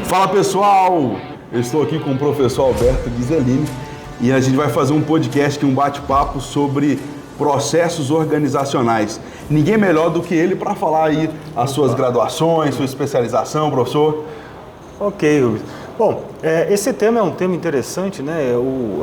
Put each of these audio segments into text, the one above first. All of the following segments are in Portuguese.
Fala pessoal, eu estou aqui com o professor Alberto Ghiseline e a gente vai fazer um podcast, um bate-papo sobre processos organizacionais. Ninguém melhor do que ele para falar aí as suas graduações, sua especialização, professor. Ok, Rubens. Bom, esse tema é um tema interessante, né?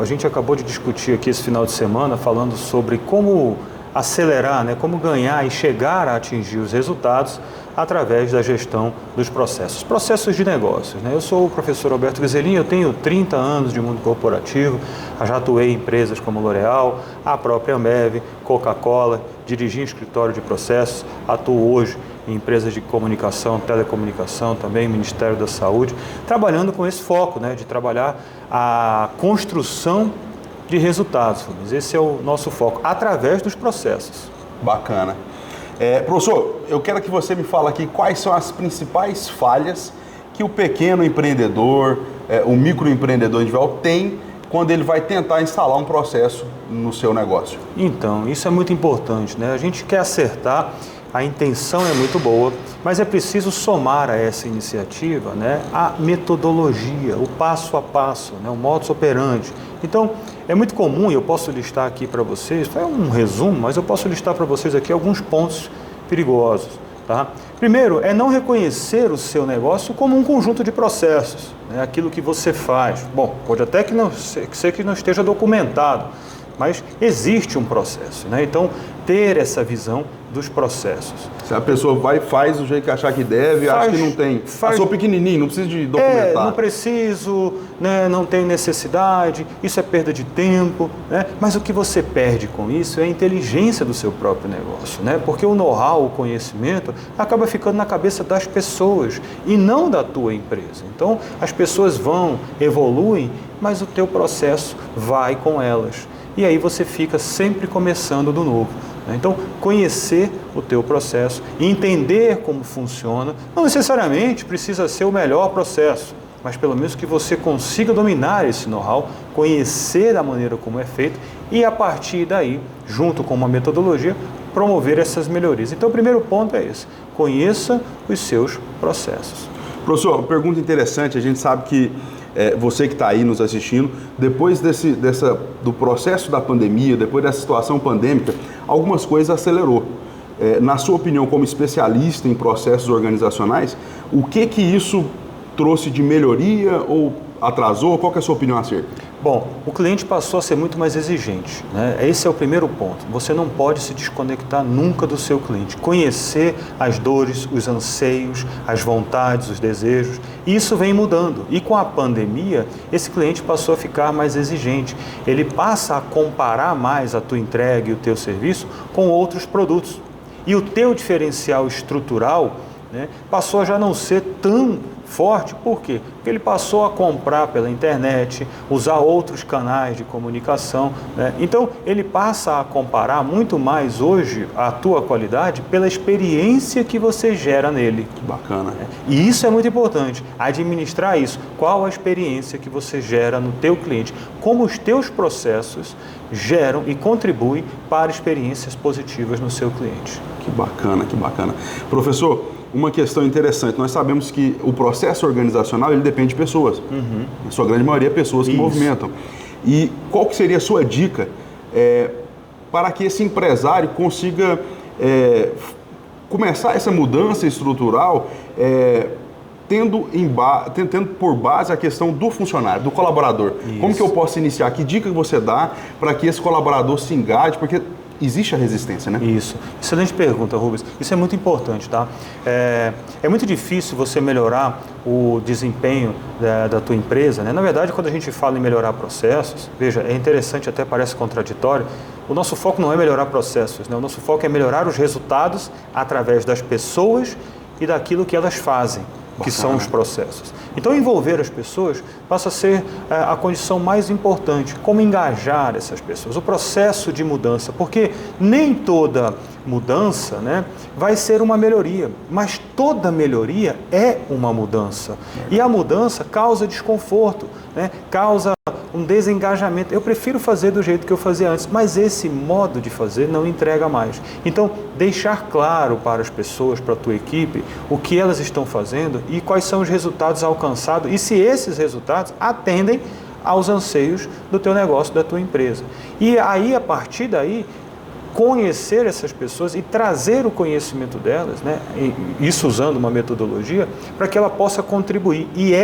A gente acabou de discutir aqui esse final de semana falando sobre como acelerar, né? Como ganhar e chegar a atingir os resultados através da gestão dos processos de negócios, né? Eu sou o professor Alberto Ghiseline, eu tenho 30 anos de mundo corporativo, já atuei em empresas como L'Oréal, a própria Ambev, Coca-Cola, dirigi um escritório de processos, atuo hoje em empresas de comunicação, telecomunicação, também Ministério da Saúde, trabalhando com esse foco, né, de trabalhar a construção de resultados. Esse é o nosso foco, através dos processos. Bacana. Professor, eu quero que você me fale aqui quais são as principais falhas que o pequeno empreendedor, o microempreendedor individual tem quando ele vai tentar instalar um processo no seu negócio. Então, isso é muito importante, né? A gente quer acertar, a intenção é muito boa, mas é preciso somar a essa iniciativa, né, a metodologia, o passo a passo, né, o modus operandi. Então, é muito comum, e eu posso listar aqui para vocês, é um resumo, mas eu posso listar para vocês aqui alguns pontos perigosos. Tá? Primeiro, é não reconhecer o seu negócio como um conjunto de processos, né, aquilo que você faz. Bom, pode até que não esteja documentado, mas existe um processo, né? Então, ter essa visão dos processos. Se a pessoa vai e faz do jeito que achar que deve, acha que não tem. Sou pequenininho, não preciso de documentar. Não preciso, né, não tem necessidade, isso é perda de tempo, né? Mas o que você perde com isso é a inteligência do seu próprio negócio, né? Porque o know-how, o conhecimento, acaba ficando na cabeça das pessoas e não da tua empresa. Então, as pessoas vão, evoluem, mas o teu processo vai com elas. E aí você fica sempre começando do novo. Então, conhecer o teu processo, entender como funciona, não necessariamente precisa ser o melhor processo, mas pelo menos que você consiga dominar esse know-how, conhecer a maneira como é feito e a partir daí, junto com uma metodologia, promover essas melhorias. Então, o primeiro ponto é esse, conheça os seus processos. Professor, uma pergunta interessante, a gente sabe que você que está aí nos assistindo, depois do processo da pandemia, depois dessa situação pandêmica, algumas coisas acelerou. Na sua opinião, como especialista em processos organizacionais, o que isso trouxe de melhoria ou atrasou? Qual que é a sua opinião acerca? Bom, o cliente passou a ser muito mais exigente, né? Esse é o primeiro ponto. Você não pode se desconectar nunca do seu cliente. Conhecer as dores, os anseios, as vontades, os desejos. Isso vem mudando. E com a pandemia, esse cliente passou a ficar mais exigente. Ele passa a comparar mais a tua entrega e o teu serviço com outros produtos. E o teu diferencial estrutural, né, passou a já não ser tão forte. Por quê? Porque ele passou a comprar pela internet, usar outros canais de comunicação, né? Então, ele passa a comparar muito mais hoje a tua qualidade pela experiência que você gera nele. Bacana. Né? E isso é muito importante, administrar isso. Qual a experiência que você gera no teu cliente? Como os teus processos geram e contribuem para experiências positivas no seu cliente. Que bacana, que bacana. Professor, uma questão interessante, nós sabemos que o processo organizacional ele depende de pessoas, na sua grande maioria pessoas que movimentam. E qual que seria a sua dica para que esse empresário consiga começar essa mudança estrutural tendo por base a questão do funcionário, do colaborador? Isso. Como que eu posso iniciar? Que dica que você dá para que esse colaborador se engaje? Porque existe a resistência, né? Isso. Excelente pergunta, Rubens. Isso é muito importante, tá? É muito difícil você melhorar o desempenho da tua empresa, né? Na verdade, quando a gente fala em melhorar processos, veja, é interessante, até parece contraditório, o nosso foco não é melhorar processos, né? O nosso foco é melhorar os resultados através das pessoas e daquilo que elas fazem, que são os processos. Então, envolver as pessoas passa a ser a condição mais importante. Como engajar essas pessoas? O processo de mudança, porque nem toda mudança, né, vai ser uma melhoria, mas toda melhoria é uma mudança. E a mudança causa desconforto, né, causa um desengajamento. Eu prefiro fazer do jeito que eu fazia antes, mas esse modo de fazer não entrega mais. Então, deixar claro para as pessoas, para a tua equipe, o que elas estão fazendo e quais são os resultados alcançados e se esses resultados atendem aos anseios do teu negócio, da tua empresa. E aí, a partir daí, conhecer essas pessoas e trazer o conhecimento delas, né? Isso usando uma metodologia, para que ela possa contribuir. E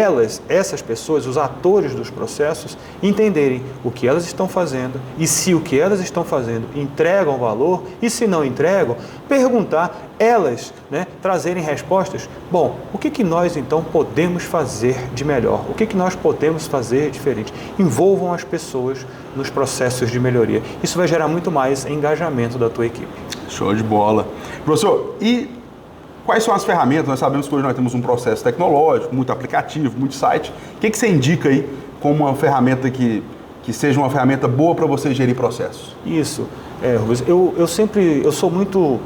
essas pessoas, os atores dos processos, entenderem o que elas estão fazendo e se o que elas estão fazendo entregam valor e se não entregam, perguntar, elas, né, trazerem respostas. Bom, o que nós então podemos fazer de melhor? O que nós podemos fazer diferente? Envolvam as pessoas nos processos de melhoria. Isso vai gerar muito mais engajamento da tua equipe. Show de bola. Professor, e quais são as ferramentas? Nós sabemos que hoje nós temos um processo tecnológico, muito aplicativo, muito site. O que você indica aí como uma ferramenta que seja uma ferramenta boa para você gerir processos? Isso. Rubens, eu sou muito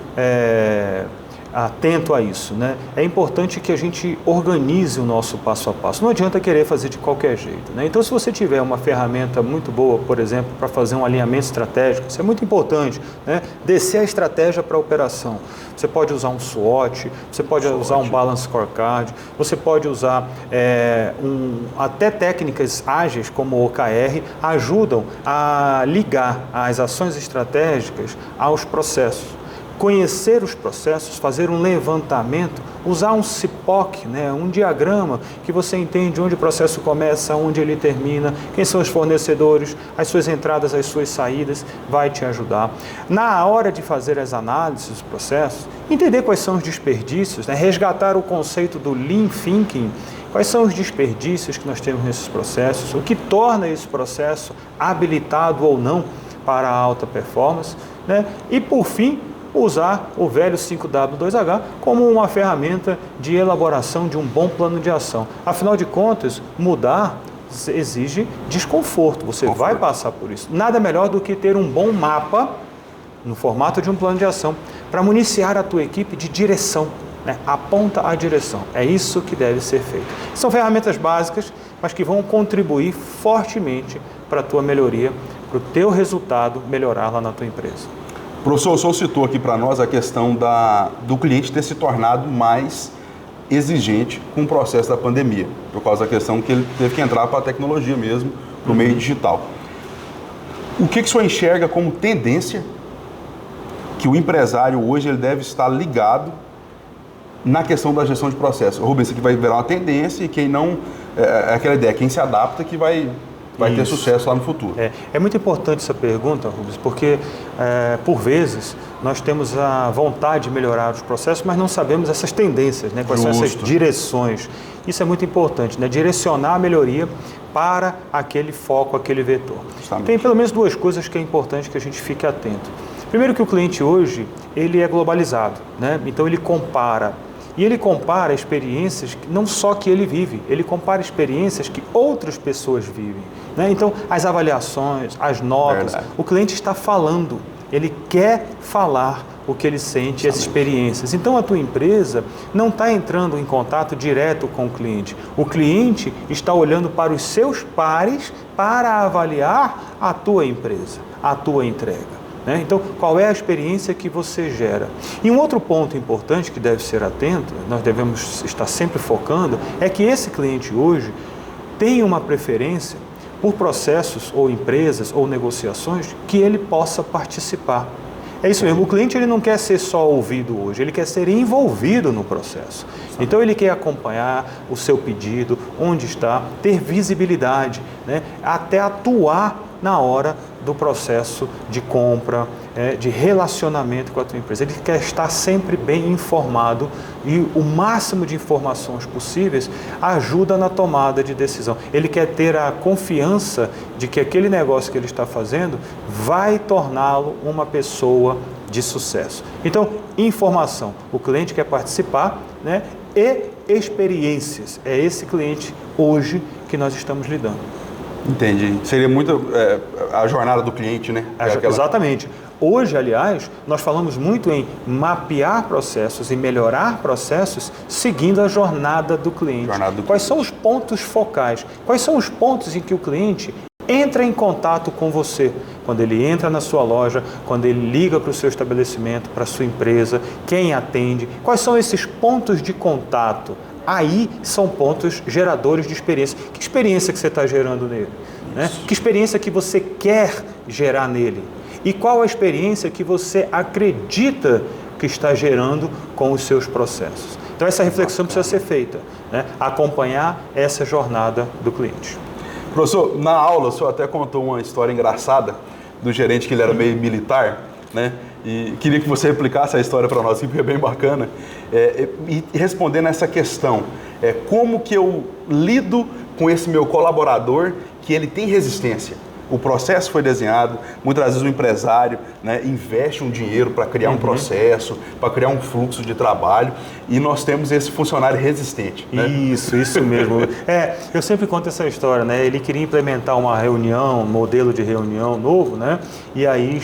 atento a isso, né? É importante que a gente organize o nosso passo a passo. Não adianta querer fazer de qualquer jeito, né? Então, se você tiver uma ferramenta muito boa, por exemplo, para fazer um alinhamento estratégico, isso é muito importante, né? Descer a estratégia para a operação. Você pode usar um SWOT, você pode usar um Balance Scorecard, você pode usar até técnicas ágeis como o OKR, ajudam a ligar as ações estratégicas aos processos. Conhecer os processos, fazer um levantamento, usar um CIPOC, né, um diagrama que você entende onde o processo começa, onde ele termina, quem são os fornecedores, as suas entradas, as suas saídas, vai te ajudar. Na hora de fazer as análises dos processos, entender quais são os desperdícios, né, resgatar o conceito do Lean Thinking, quais são os desperdícios que nós temos nesses processos, o que torna esse processo habilitado ou não para a alta performance, né, e por fim, usar o velho 5W2H como uma ferramenta de elaboração de um bom plano de ação. Afinal de contas, mudar exige desconforto, você vai passar por isso. Nada melhor do que ter um bom mapa, no formato de um plano de ação, para municiar a tua equipe de direção, né? Aponta a direção, é isso que deve ser feito. São ferramentas básicas, mas que vão contribuir fortemente para a tua melhoria, para o teu resultado melhorar lá na tua empresa. Professor, o senhor citou aqui para nós a questão do cliente ter se tornado mais exigente com o processo da pandemia, por causa da questão que ele teve que entrar para a tecnologia mesmo, para o meio digital. O que o senhor enxerga como tendência que o empresário hoje ele deve estar ligado na questão da gestão de processo? Rubens, isso aqui vai virar uma tendência e quem não... É aquela ideia, quem se adapta que vai ter sucesso lá no futuro. É muito importante essa pergunta, Rubens, porque por vezes nós temos a vontade de melhorar os processos, mas não sabemos essas tendências, né? Quais são essas direções. Isso é muito importante, né? Direcionar a melhoria para aquele foco, aquele vetor. Justamente. Tem pelo menos duas coisas que é importante que a gente fique atento. Primeiro que o cliente hoje, ele é globalizado, né? Então ele compara. E ele compara experiências que não só que ele vive, ele compara experiências que outras pessoas vivem, né? Então, as avaliações, as notas, o cliente está falando, ele quer falar o que ele sente, as experiências. Então, a tua empresa não está entrando em contato direto com o cliente está olhando para os seus pares para avaliar a tua empresa, a tua entrega. Então, qual é a experiência que você gera? E um outro ponto importante que deve ser atento, nós devemos estar sempre focando, é que esse cliente hoje tem uma preferência por processos ou empresas ou negociações que ele possa participar. É isso mesmo, o cliente ele não quer ser só ouvido hoje, ele quer ser envolvido no processo. Então ele quer acompanhar o seu pedido, onde está, ter visibilidade, né? Até atuar na hora do processo de compra, de relacionamento com a tua empresa. Ele quer estar sempre bem informado e o máximo de informações possíveis ajuda na tomada de decisão. Ele quer ter a confiança de que aquele negócio que ele está fazendo vai torná-lo uma pessoa de sucesso. Então, informação. O cliente quer participar, né? E experiências. É esse cliente hoje que nós estamos lidando. Entendi. Seria muito a jornada do cliente, né? Exatamente. Hoje, aliás, nós falamos muito em mapear processos e melhorar processos seguindo a jornada do cliente. Quais são os pontos focais? Quais são os pontos em que o cliente entra em contato com você. Quando ele entra na sua loja, quando ele liga para o seu estabelecimento, para a sua empresa, quem atende, quais são esses pontos de contato? Aí são pontos geradores de experiência. Que experiência que você está gerando nele? Né? Que experiência que você quer gerar nele? E qual a experiência que você acredita que está gerando com os seus processos? Então essa reflexão precisa ser feita, né? Acompanhar essa jornada do cliente. Professor, na aula o senhor até contou uma história engraçada do gerente que ele era meio militar, né? E queria que você replicasse a história para nós, que é bem bacana. E respondendo essa questão, como que eu lido com esse meu colaborador que ele tem resistência? O processo foi desenhado, muitas vezes o empresário, né, investe um dinheiro para criar um processo, para criar um fluxo de trabalho, e nós temos esse funcionário resistente. Né? Isso mesmo. Eu sempre conto essa história, né? Ele queria implementar uma reunião, um modelo de reunião novo, né? E aí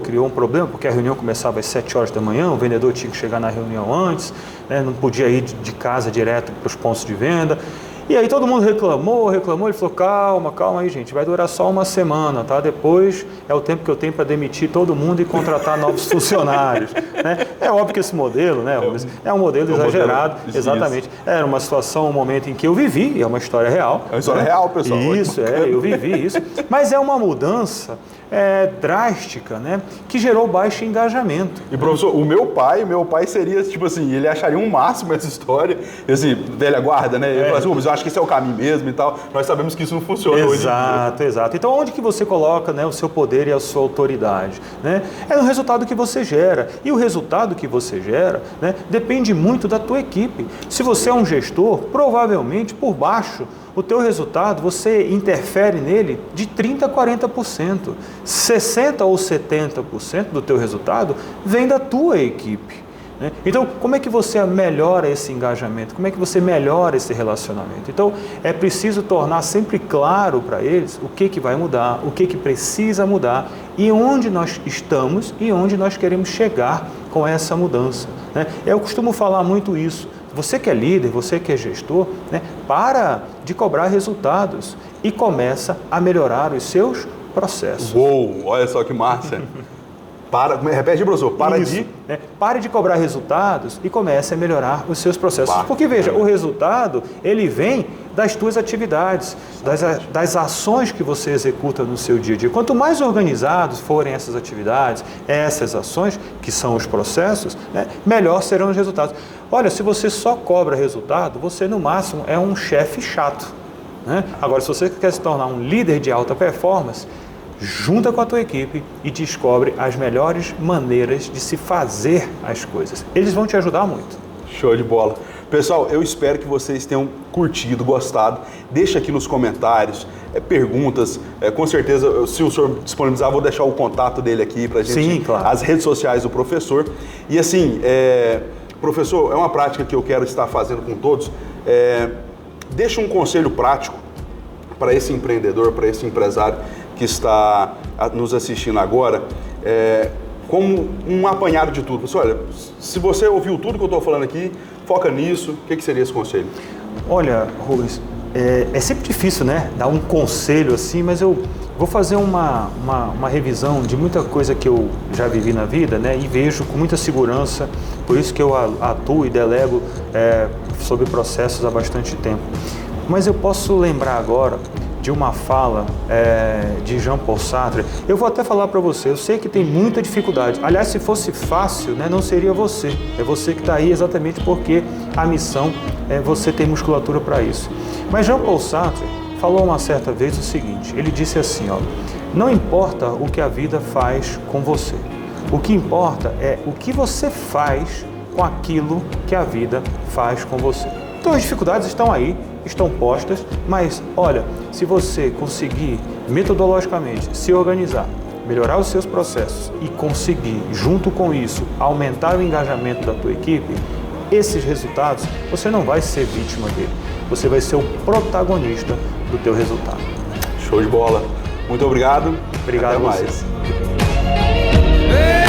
criou um problema, porque a reunião começava às 7 horas da manhã, o vendedor tinha que chegar na reunião antes, né? Não podia ir de casa direto para os pontos de venda. E aí todo mundo reclamou, ele falou, calma aí gente, vai durar só uma semana, tá? Depois é o tempo que eu tenho para demitir todo mundo e contratar novos funcionários, né? É óbvio que esse modelo, né, é um modelo exagerado, exatamente. Era uma situação, um momento em que eu vivi, é uma história real. É uma história real, pessoal. Isso, eu vivi isso, mas é uma mudança drástica, né, que gerou baixo engajamento. E professor, o meu pai seria, tipo assim, ele acharia um máximo essa história, assim, velha guarda, né? Ele falaria assim, mas eu acho que esse é o caminho mesmo e tal. Nós sabemos que isso não funciona hoje em dia. Exato. Então, onde que você coloca, né, o seu poder e a sua autoridade? Né? É no resultado que você gera. E o resultado que você gera, né, depende muito da tua equipe. Se você é um gestor, provavelmente, por baixo, o teu resultado, você interfere nele de 30% a 40%. 60% ou 70% do teu resultado vem da tua equipe. Né? Então, como é que você melhora esse engajamento? Como é que você melhora esse relacionamento? Então, é preciso tornar sempre claro para eles o que vai mudar, o que precisa mudar e onde nós estamos e onde nós queremos chegar com essa mudança. Né? Eu costumo falar muito isso. Você que é líder, você que é gestor, né, para de cobrar resultados e começa a melhorar os seus processos. Uou, olha só que massa. Repete, professor, pare de cobrar resultados e comece a melhorar os seus processos. Porque, veja, o resultado, ele vem das tuas atividades, das ações que você executa no seu dia a dia. Quanto mais organizados forem essas atividades, essas ações, que são os processos, né, melhor serão os resultados. Olha, se você só cobra resultado, você, no máximo, é um chefe chato. Né? Agora, se você quer se tornar um líder de alta performance, junta com a tua equipe e descobre as melhores maneiras de se fazer as coisas. Eles vão te ajudar muito. Show de bola. Pessoal, eu espero que vocês tenham curtido, gostado. Deixa aqui nos comentários perguntas. Com certeza, se o senhor disponibilizar, vou deixar o contato dele aqui para a gente. Sim, claro. As redes sociais do professor. E assim, professor, é uma prática que eu quero estar fazendo com todos. Deixa um conselho prático para esse empreendedor, para esse empresário que está nos assistindo agora, como um apanhado de tudo. Pessoal, olha, se você ouviu tudo que eu estou falando aqui, foca nisso. O que seria esse conselho? Olha, Rubens, é sempre difícil, né, dar um conselho assim, mas eu vou fazer uma revisão de muita coisa que eu já vivi na vida, né, e vejo com muita segurança, por isso que eu atuo e delego sobre processos há bastante tempo. Mas eu posso lembrar agora de uma fala de Jean-Paul Sartre. Eu vou até falar para você, eu sei que tem muita dificuldade. Aliás, se fosse fácil, né, não seria você. É você que está aí exatamente porque a missão é você ter musculatura para isso. Mas Jean-Paul Sartre falou uma certa vez o seguinte, ele disse assim, ó, não importa o que a vida faz com você, o que importa é o que você faz com aquilo que a vida faz com você. Então as dificuldades estão aí, estão postas, mas olha, se você conseguir metodologicamente se organizar, melhorar os seus processos e conseguir, junto com isso, aumentar o engajamento da tua equipe, esses resultados, você não vai ser vítima dele, você vai ser o protagonista do teu resultado. Show de bola. Muito obrigado. Obrigado. Até a você. mais.